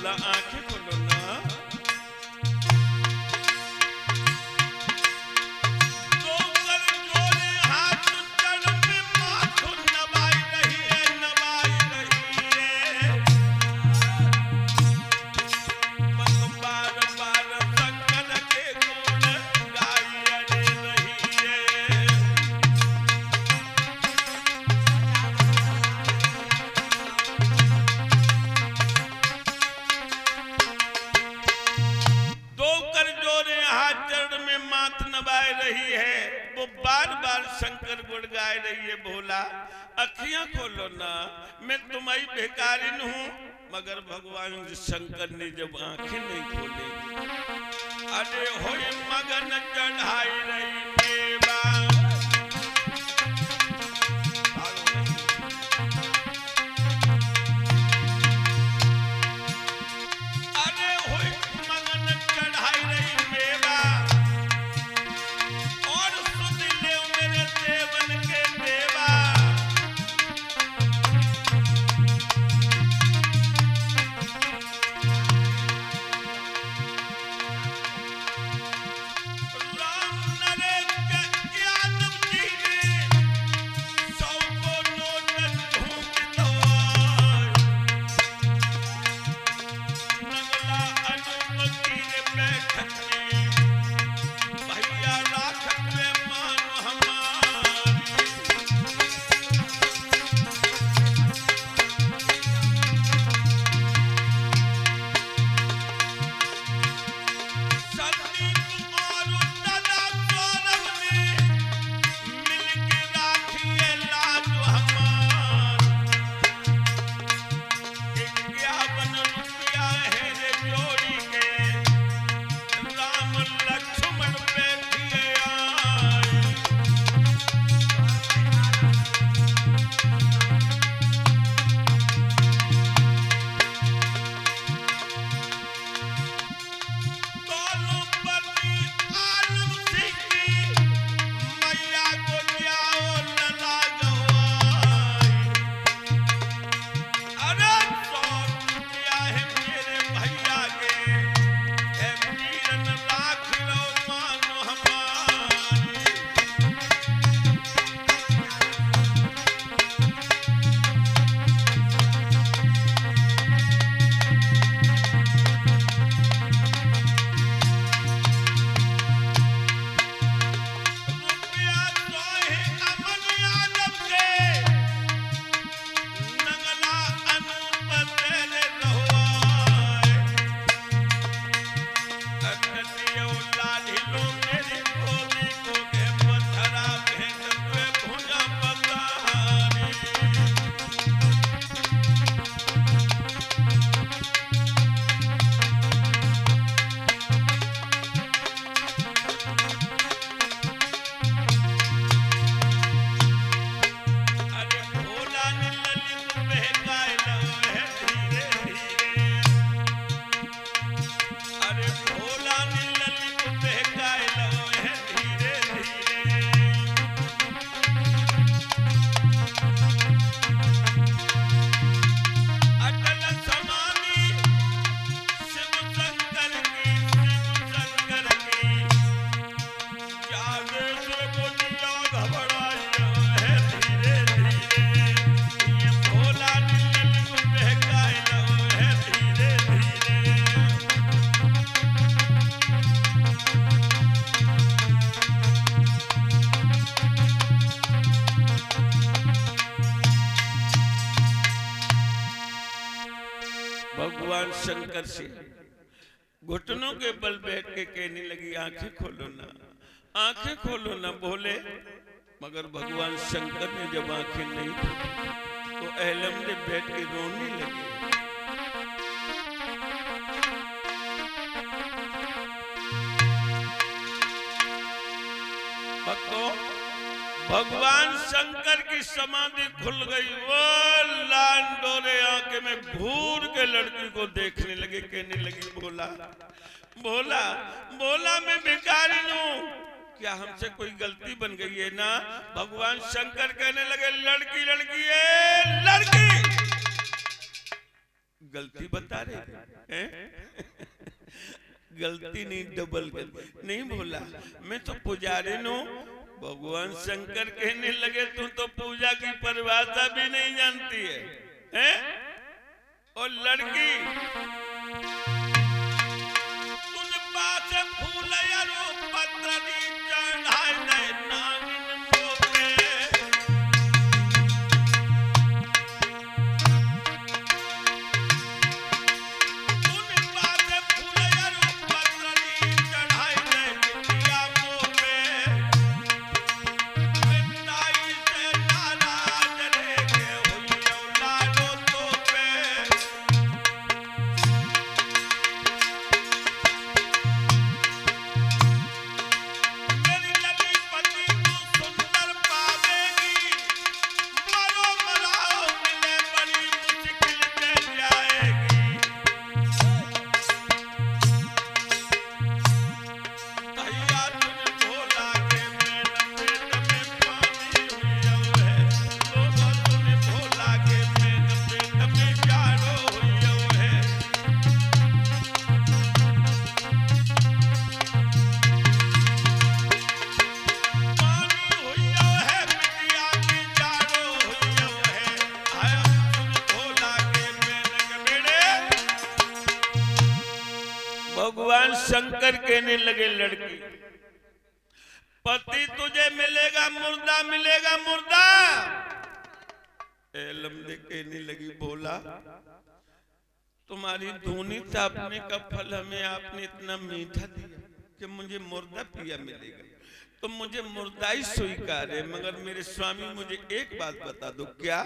भोला आंखें खोलो ना। रही है वो बार बार शंकर गुण गाय रही है। भोला अखियां खोलो ना, मैं तुम्हारी भिखारिन हूँ। मगर भगवान शंकर ने जब आंखें नहीं खोली, अरे होए मगन चढ़ाई रही देवा। अरे होए मगन चढ़ाई रही देवा, देवन के देवा। राम नरेश के यादव जी ने 100 को नोट ढूंढ दो। नगला अनुमति ने बैठक में भैया राखत में मान हमारी। भगवान शंकर से घुटनों के बल बैठ के कहने लगी आंखें खोलो ना, आंखें खोलो ना भोले। मगर भगवान शंकर ने जब आंखें नहीं खोली तो एलम ने बैठ के रोने लगे। भक्तों, भगवान शंकर की समाधि खुल गई। वो लाल डोरे आंखें में घूर के लड़की को देखने लगे, कहने लगी बोला बोला बोला मैं भिखारिन हूँ, क्या हमसे कोई गलती बन गई है ना। भगवान शंकर कहने लगे लड़की लड़की है लड़की, गलती बता रहे हैं? गलती नहीं, डबल गलती नहीं बोला। मैं तो पुजारी हूँ। भगवान शंकर कहने लगे तू तो पूजा की परिभाषा भी नहीं जानती है, हैं? और लड़की तुझ पास फूल यारो पत्र चढ़ाए दे नागिन मोपे। भगवान शंकर कहने लगे लड़की पति तुझे मिलेगा मुर्दा, मिलेगा मुर्दा। लम्बे कहने लगी बोला तुम्हारी धूनी तापने का फल हमें आपने इतना मीठा दिया कि मुझे मुर्दा पिया मिलेगा, तो मुझे मुर्दा ही स्वीकार है। मगर मेरे स्वामी मुझे एक बात बता दो, क्या?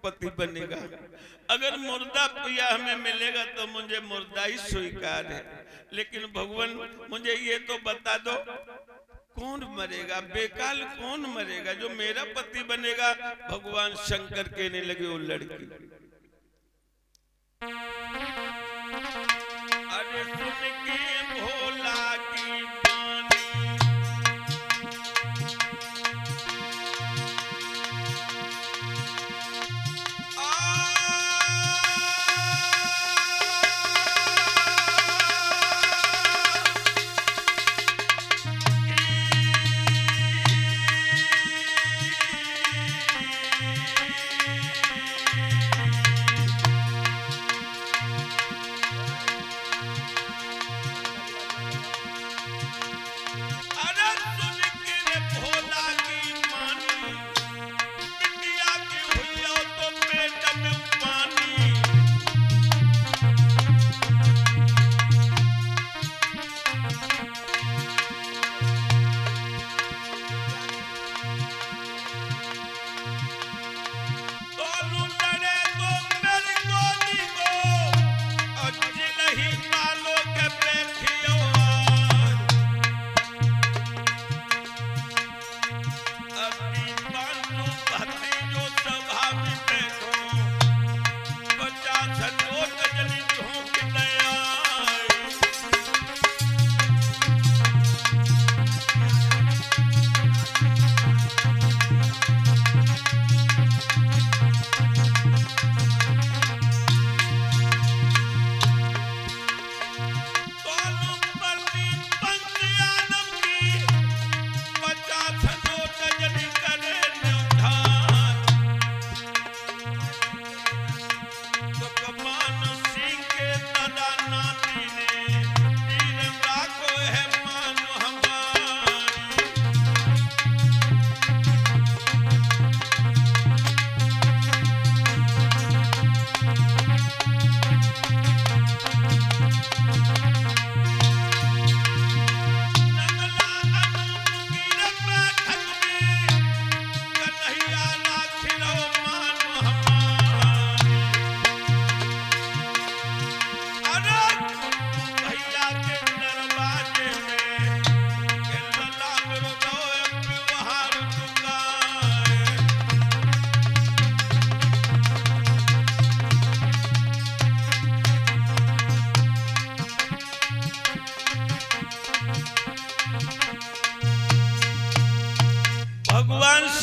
पति बनेगा? अगर मुर्दा पिया हमें मिलेगा तो मुझे मुर्दा ही स्वीकार है। लेकिन भगवान मुझे ये तो बता दो कौन मरेगा, बेकाल कौन मरेगा जो मेरा पति बनेगा? भगवान शंकर कहने लगे वो लड़की। अरे सुन के भोला की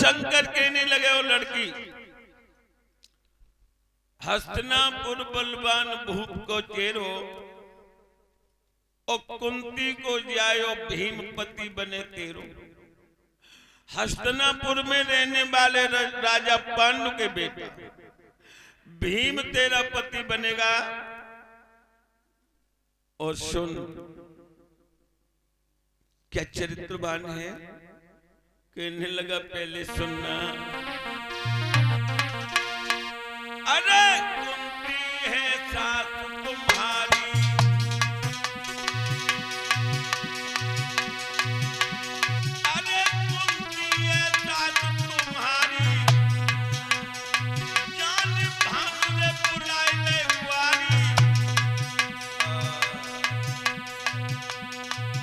शंकर कहने लगे वो लड़की हस्तिनापुर बलवान भूप को चेरो और कुंती को जायो भीमपति बने तेरो। हस्तिनापुर में रहने वाले राजा पांडु के बेटे भीम तेरा पति बनेगा। और सुन क्या चरित्रवान है। कहने लगा पहले सुनना। अरे कुंती है सास तुम्हारी, अरे कुंती है सास तुम्हारी, जान भांगले बुलाई ले कुआरी।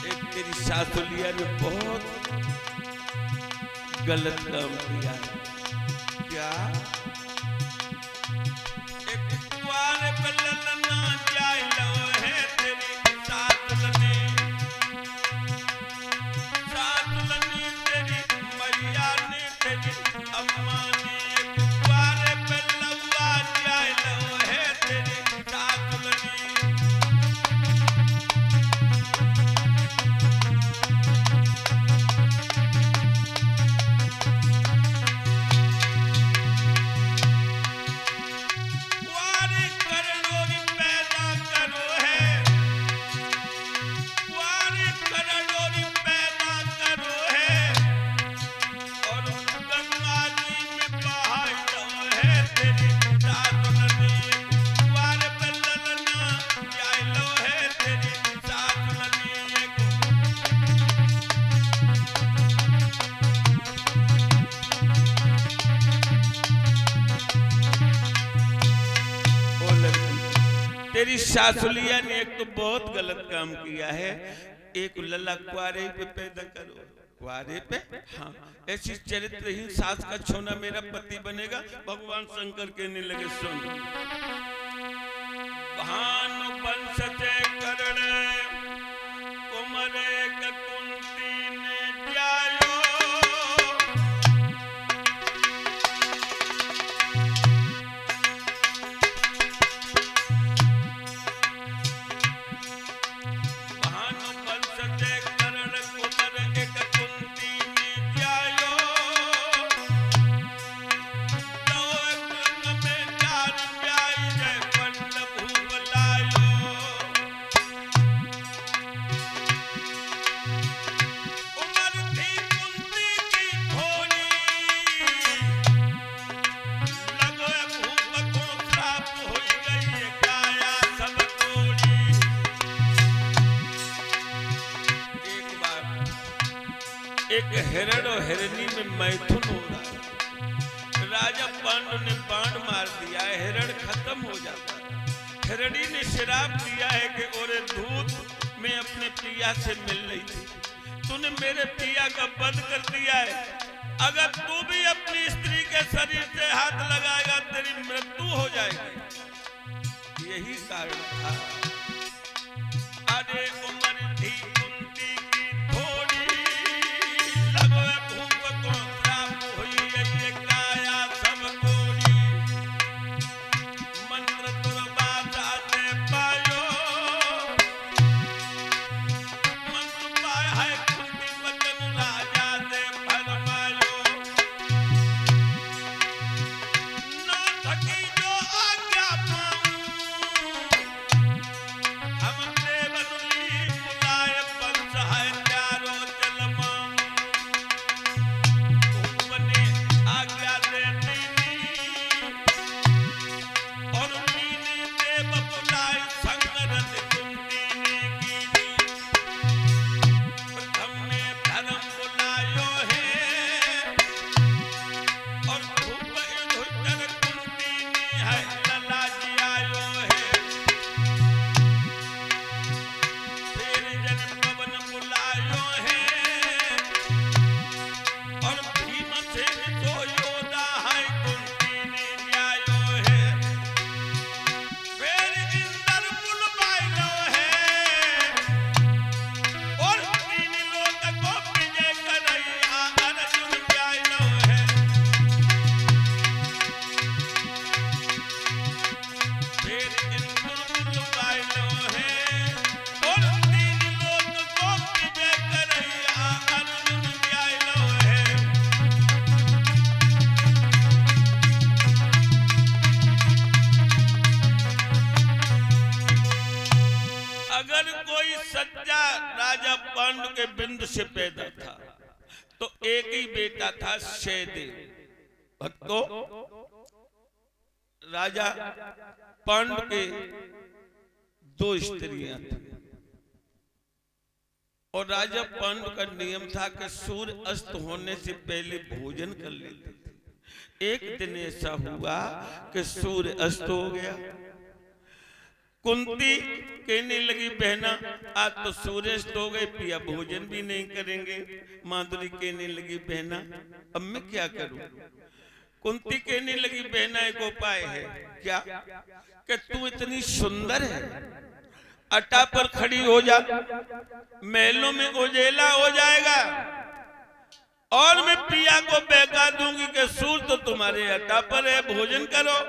एक तेरी सासुलिया ने बहुत गलत काम किया है। क्या एक कुआरे पे ललना जाए लो है तेरी सासुलनी, सासुलनी तेरी मैया ने तेरी अम्मा ने। एक कुआरे पे लौआ जाए लो है तेरी सासुलनी। तेरी सासुलिया ने एक तो बहुत गलत काम किया है। एक लल्ला कुआरे पे पैदा करो, कुआरे पे। हाँ, ऐसी चरित्रहीन सास का छोना मेरा पति बनेगा। भगवान शंकर कहने लगे सुन। भानु वंश से करण कुमरे कुंती ने जायो, एक हिरण और हिरणी में मैथुन हो रहा है। राजा पांडु ने बाण मार दिया है, हिरण खत्म हो जाता है। हिरणी ने श्राप दिया है कि ओरे धूत मैं अपने पिया से मिल रही थी, तूने मेरे पिया का वध कर दिया है। अगर तू भी अपनी स्त्री के शरीर से हाथ लगाएगा तेरी मृत्यु हो जाएगी। यही कारण था। अरे उम्र थी कुंती की थोड़ी, हम देवदुली से पैदा था, तो एक ही बेटा था सहदेव। भक्तों, राजा पांडु के 2 स्त्रियां थी और राजा पांडु का नियम था कि सूर्य अस्त होने से पहले भोजन कर लेते थे। एक दिन ऐसा हुआ कि सूर्य अस्त हो गया। कुंती कहने लगी, बहना आज तो सूर्य अस्त हो गए, पिया भोजन भी नहीं करेंगे। माधुरी कहने लगी, बहना अब मैं क्या करूं? कुंती कहने लगी, बहना एक उपाय है। क्या? कि तू इतनी सुंदर है, अटा पर खड़ी हो जा, महलों में उजेला हो जाएगा और मैं पिया को बहका दूंगी कि सूर्य तो तुम्हारे अटा पर है, भोजन करो।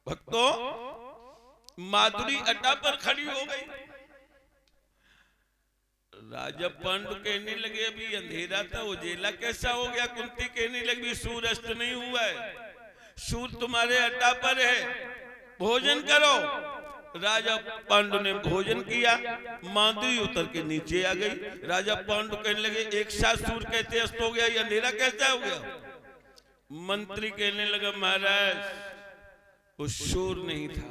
भक्तों, माधुरी अटा पर खड़ी हो गई। राजा पांडु कहने लगे, अभी अंधेरा था, उजेला कैसा हो गया? कुंती कहने लगी, सूर्य अस्त नहीं हुआ है, सूर्य तुम्हारे अटा पर है, भोजन करो। राजा पांडु ने भोजन किया, माधुरी उतर के नीचे आ गई। राजा पांडु कहने लगे, एक साथ सूर्य कैसे अस्त हो गया, ये अंधेरा कैसा हो गया? मंत्री कहने लगा, महाराज वो सूर्य नहीं था।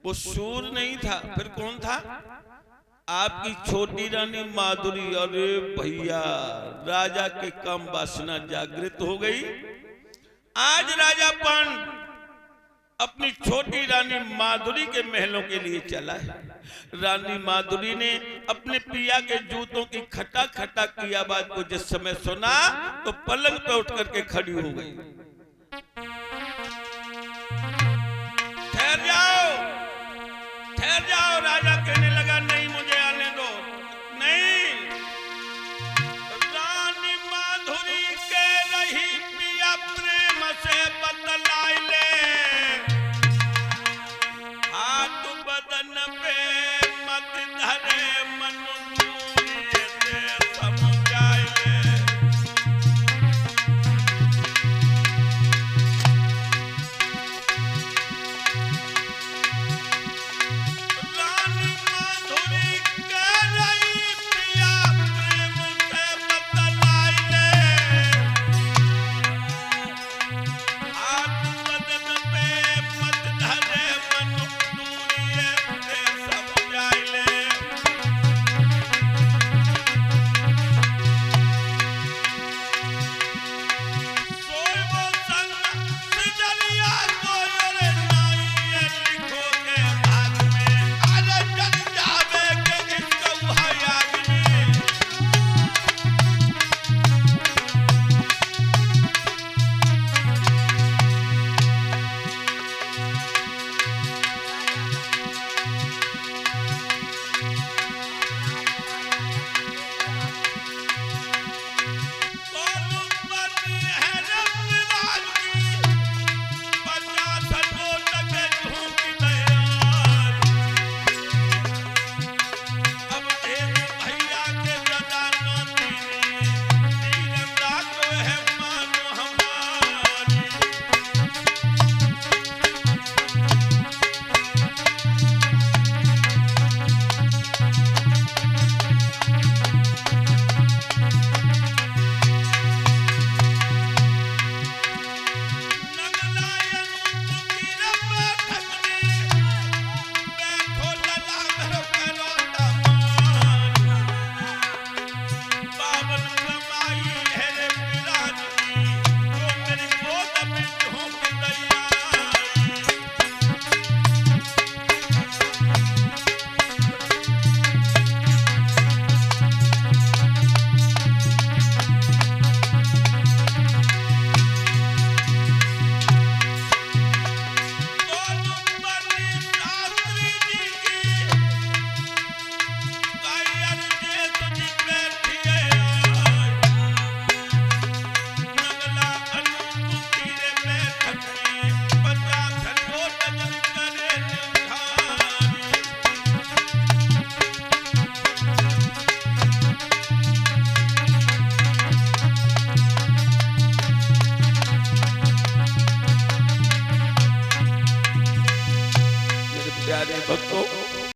वो सूर्य नहीं था, फिर कौन था? आपकी छोटी रानी माधुरी। अरे भैया, राजा के काम वासना जागृत हो गई। आज राजा पांडु अपनी छोटी रानी माधुरी के महलों के लिए चला है। रानी माधुरी ने अपने पिया के जूतों की खटा खटा की आवाज को जिस समय सुना तो पलंग पे उठ करके खड़ी हो गई। ठहर जाओ, ठहर जाओ। राजा कहने लगा, नहीं, मुझे आने दो। नहीं, रानी माधुरी के रही पिया प्रेम से बतलाई ले, हाथ बदन पे मत धरे, मन दूरी से समझाई ले। प्यारे भक्तों,